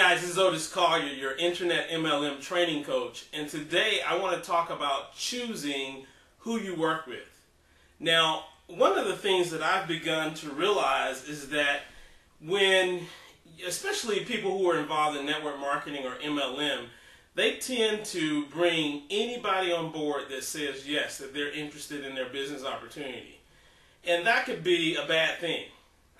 guys, this is Otis Collier, your Internet MLM training coach, and today I want to talk about choosing who you work with. Now, one of the things that I've begun to realize is that when, especially people who are involved in network marketing or MLM, they tend to bring anybody on board that says yes, that they're interested in their business opportunity. And that could be a bad thing.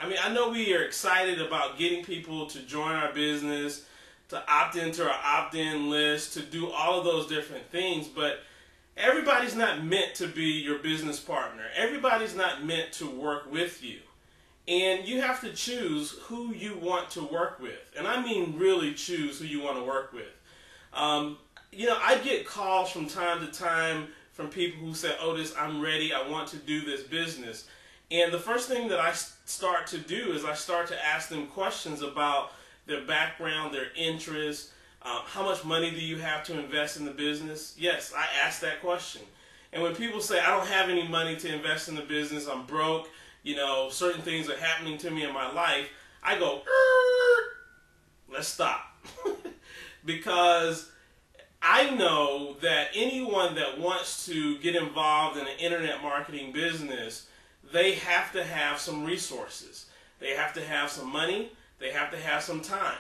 I mean, I know we are excited about getting people to join our business, to opt into our opt-in list, to do all of those different things, but everybody's not meant to be your business partner. Everybody's not meant to work with you. And you have to choose who you want to work with. And I mean really choose who you want to work with. I get calls from time to time from people who say, Otis, I'm ready, I want to do this business. And the first thing that I start to do is I start to ask them questions about their background, their interests, how much money do you have to invest in the business? Yes, I ask that question. And when people say, I don't have any money to invest in the business, I'm broke, certain things are happening to me in my life, I go, let's stop. Because I know that anyone that wants to get involved in an internet marketing business, they have to have some resources. They have to have some money. They have to have some time.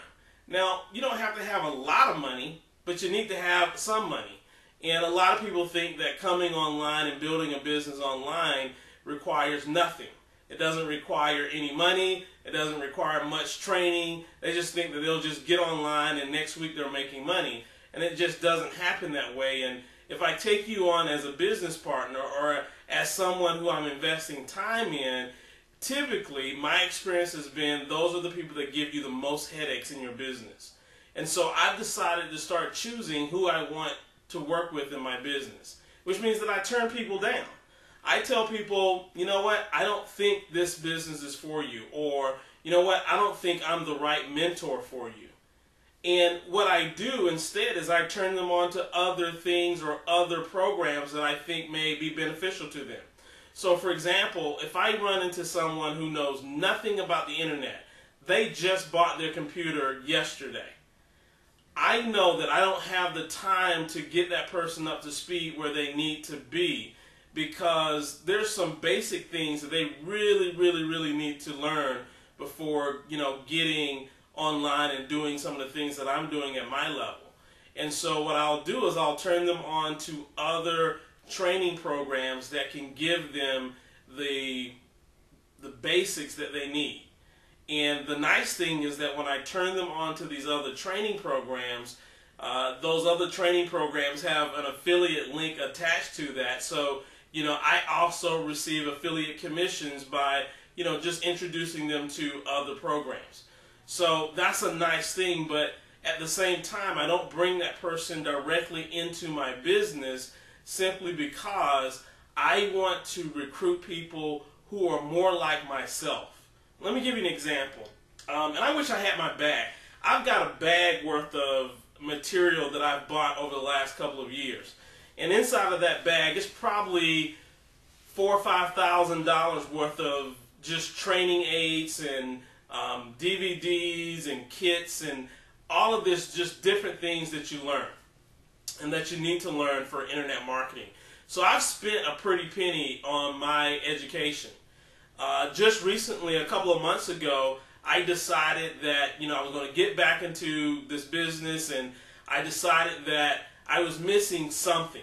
Now, you don't have to have a lot of money, but you need to have some money. And a lot of people think that coming online and building a business online requires nothing. It doesn't require any money. It doesn't require much training. They just think that they'll just get online and next week they're making money. And it just doesn't happen that way. And if I take you on as a business partner or as someone who I'm investing time in, typically my experience has been those are the people that give you the most headaches in your business. And so I've decided to start choosing who I want to work with in my business, which means that I turn people down. I tell people, you know what, I don't think this business is for you, or you know what, I don't think I'm the right mentor for you. And what I do instead is I turn them on to other things or other programs that I think may be beneficial to them. So for example, if I run into someone who knows nothing about the internet, they just bought their computer yesterday, I know that I don't have the time to get that person up to speed where they need to be, because there's some basic things that they really need to learn before, getting online and doing some of the things that I'm doing at my level. And so what I'll do is I'll turn them on to other training programs that can give them the basics that they need. And the nice thing is that when I turn them on to these other training programs, those other training programs have an affiliate link attached to that. So, I also receive affiliate commissions by, just introducing them to other programs. So that's a nice thing, but at the same time, I don't bring that person directly into my business simply because I want to recruit people who are more like myself. Let me give you an example. And I wish I had my bag. I've got a bag worth of material that I've bought over the last couple of years. And inside of that bag is probably $4,000 or $5,000 worth of just training aids and DVDs and kits and all of this, just different things that you learn and that you need to learn for internet marketing. So I've spent a pretty penny on my education. Just recently, a couple of months ago, I decided that I was going to get back into this business, and I decided that I was missing something.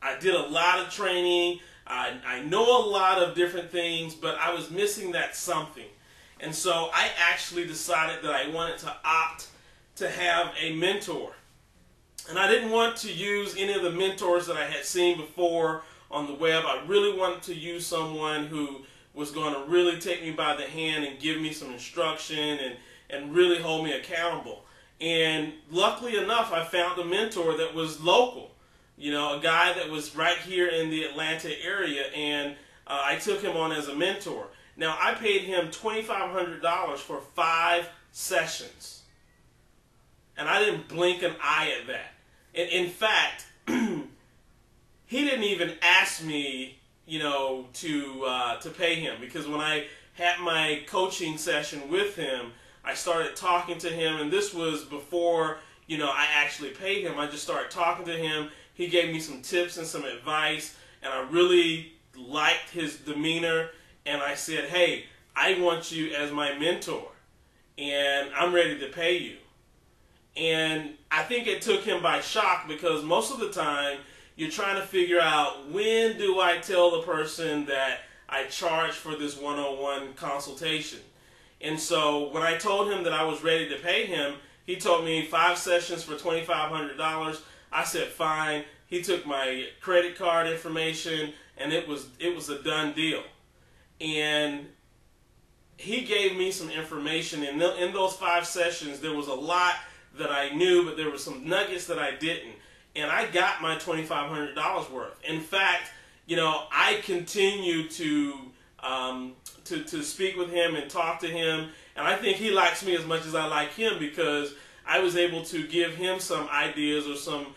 I did a lot of training. I know a lot of different things, but I was missing that something. And so I actually decided that I wanted to opt to have a mentor. And I didn't want to use any of the mentors that I had seen before on the web. I really wanted to use someone who was going to really take me by the hand and give me some instruction and really hold me accountable. And luckily enough, I found a mentor that was local. A guy that was right here in the Atlanta area, and I took him on as a mentor. Now, I paid him $2,500 for 5 sessions. And I didn't blink an eye at that. In fact, he didn't even ask me, to pay him, because when I had my coaching session with him, I started talking to him, and this was before, I actually paid him. I just started talking to him. He gave me some tips and some advice, and I really liked his demeanor, and I said, hey, I want you as my mentor, and I'm ready to pay you. And I think it took him by shock, because most of the time you're trying to figure out, when do I tell the person that I charge for this one-on-one consultation? And so when I told him that I was ready to pay him, he told me 5 sessions for $2,500. I said fine. He took my credit card information, and it was a done deal. And he gave me some information, and in those 5 sessions there was a lot that I knew, but there were some nuggets that I didn't. And I got my $2,500 worth. In fact, I continue to speak with him and talk to him, and I think he likes me as much as I like him, because I was able to give him some ideas or some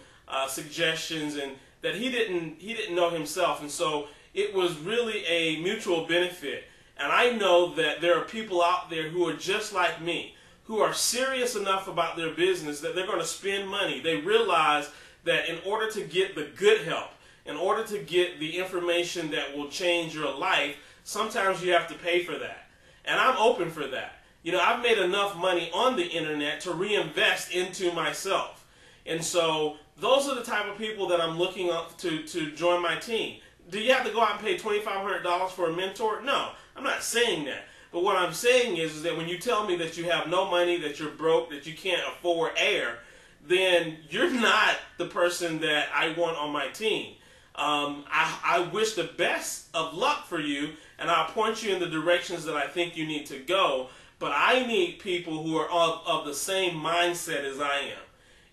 suggestions, and that he didn't know himself. And so it was really a mutual benefit. And I know that there are people out there who are just like me, who are serious enough about their business that they're going to spend money. They realize that in order to get the good help, in order to get the information that will change your life, sometimes you have to pay for that. And I'm open for that. I've made enough money on the internet to reinvest into myself. And so those are the type of people that I'm looking up to join my team. Do you have to go out and pay $2,500 for a mentor? No, I'm not saying that. But what I'm saying is that when you tell me that you have no money, that you're broke, that you can't afford air, then you're not the person that I want on my team. I wish the best of luck for you, and I'll point you in the directions that I think you need to go, but I need people who are of the same mindset as I am.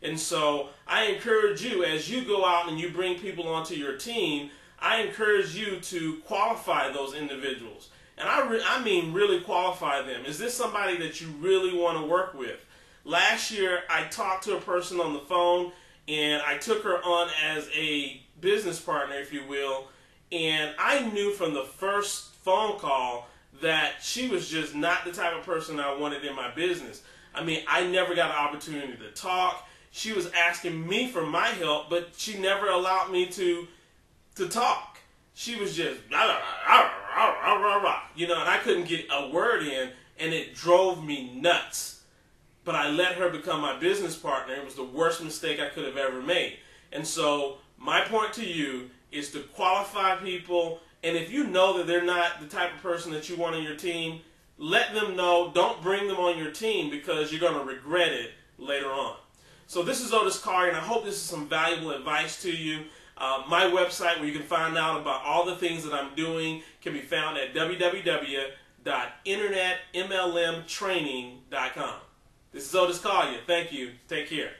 And so I encourage you, as you go out and you bring people onto your team, I encourage you to qualify those individuals. And I mean really qualify them. Is this somebody that you really want to work with? Last year, I talked to a person on the phone, and I took her on as a business partner, if you will, and I knew from the first phone call that she was just not the type of person I wanted in my business. I mean, I never got an opportunity to talk. She was asking me for my help, but she never allowed me to talk. She was just, and I couldn't get a word in, and it drove me nuts. But I let her become my business partner. It was the worst mistake I could have ever made. And so my point to you is to qualify people, and if you know that they're not the type of person that you want on your team, let them know. Don't bring them on your team, because you're going to regret it later on. So this is Otis Collier, and I hope this is some valuable advice to you. My website, where you can find out about all the things that I'm doing, can be found at www.internetmlmtraining.com. This is Otis Collier. Thank you. Take care.